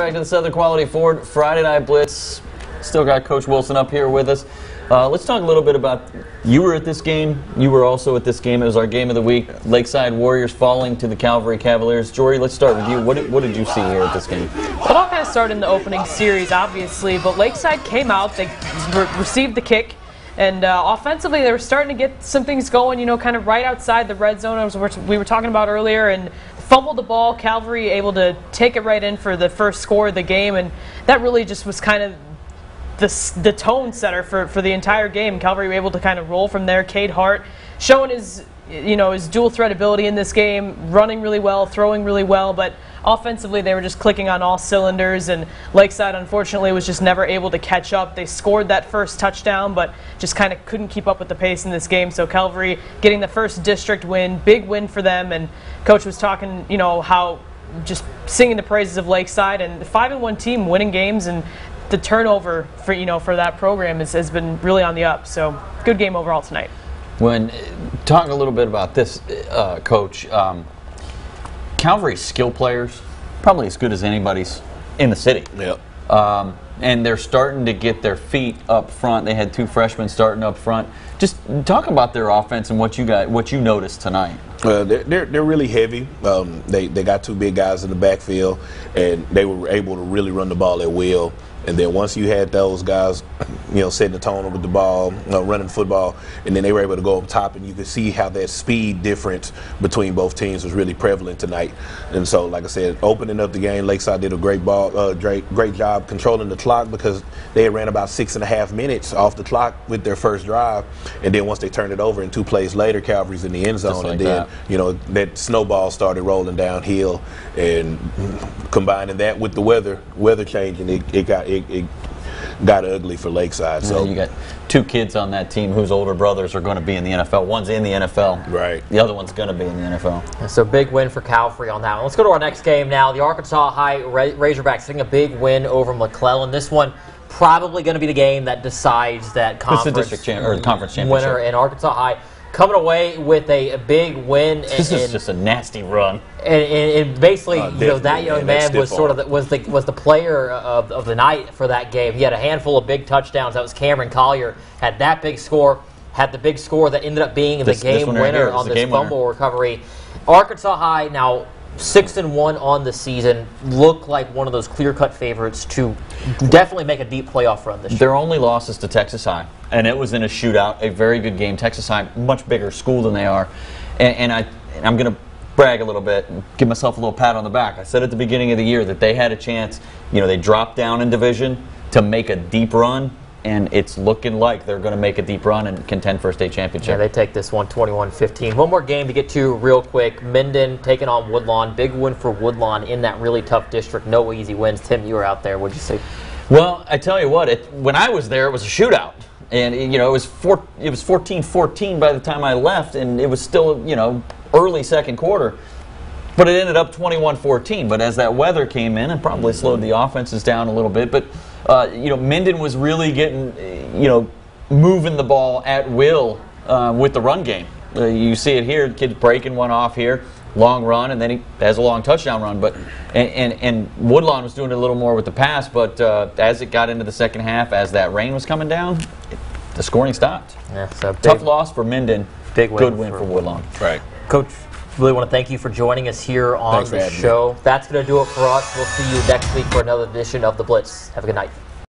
back to the Southern Quality Ford Friday Night Blitz. Still got Coach Wilson up here with us. Let's talk a little bit about, you were at this game, you were also at this game. It was our game of the week. Lakeside Warriors falling to the Calvary Cavaliers. Jory, let's start with you. What did you see here at this game? Well, it all kind of started in the opening series, obviously, but Lakeside came out, they received the kick, and offensively they were starting to get some things going, you know, kind of right outside the red zone, as we were talking about earlier, and fumbled the ball. Calvary able to take it right in for the first score of the game, and that really just was kind of the tone setter for the entire game. Calvary were able to kind of roll from there. Cade Hart showing his dual threat ability in this game, running really well, throwing really well, but offensively they were just clicking on all cylinders, and Lakeside unfortunately was just never able to catch up. They scored that first touchdown, but just kind of couldn't keep up with the pace in this game. So Calvary getting the first district win, big win for them, and Coach was talking, you know, how just singing the praises of Lakeside, and the 5-1 team winning games, and the turnover for that program has been really on the up. So good game overall tonight. Talk a little bit about this, Coach. Calvary's skill players, probably as good as anybody's in the city. Yep. And they're starting to get their feet up front. They had two freshmen starting up front. Just talk about their offense and what you noticed tonight. They're really heavy. They got two big guys in the backfield, and they were able to really run the ball at will. And then once you had those guys, setting the tone with the ball, running the football, and then they were able to go up top, and you could see how that speed difference between both teams was really prevalent tonight. And so, like I said, opening up the game, Lakeside did a great job controlling the clock, because they had ran about 6.5 minutes off the clock with their first drive, and then once they turned it over, and 2 plays later, Calvary's in the end zone, and then that snowball started rolling downhill, and combining that with the weather changing, it got ugly for Lakeside. So you got 2 kids on that team whose older brothers are going to be in the NFL. One's in the NFL. Right. The other one's going to be in the NFL. And so big win for Calvary on that one. Let's go to our next game now. The Arkansas High Razorbacks getting a big win over McClellan. This one probably going to be the game that decides that conference conference championship winner, and Arkansas High coming away with a big win. This is just a nasty run. And basically, that young man was sort of was the player of the night for that game. He had a handful of big touchdowns. That was Cameron Collier. Had that big score. Had the big score that ended up being the game winner on this fumble recovery. Arkansas High now 6-1 on the season, look like one of those clear-cut favorites to definitely make a deep playoff run this year. Their only loss is to Texas High, and it was in a shootout, a very good game. Texas High, much bigger school than they are, and I'm going to brag a little bit and give myself a little pat on the back. I said at the beginning of the year that they had a chance. They dropped down in division to make a deep run, and it's looking like they're going to make a deep run and contend for a state championship. Yeah, they take this one 21-15. One more game to get to real quick. Minden taking on Woodlawn. Big win for Woodlawn in that really tough district. No easy wins. Tim, you were out there. What'd you see? Well, I tell you what, when I was there, it was a shootout. And, it was 14-14 by the time I left, and it was still, early second quarter. But it ended up 21-14. But as that weather came in, it probably slowed the offenses down a little bit. But Minden was really getting, moving the ball at will with the run game. You see it here, the kid breaking one off here, long run, and then he has a long touchdown run. But and Woodlawn was doing it a little more with the pass, but as it got into the second half, as that rain was coming down, the scoring stopped. Yeah, so tough loss for Minden, big win, good win for Woodlawn. Right. Coach, really want to thank you for joining us here on the show. That's going to do it for us. We'll see you next week for another edition of The Blitz. Have a good night.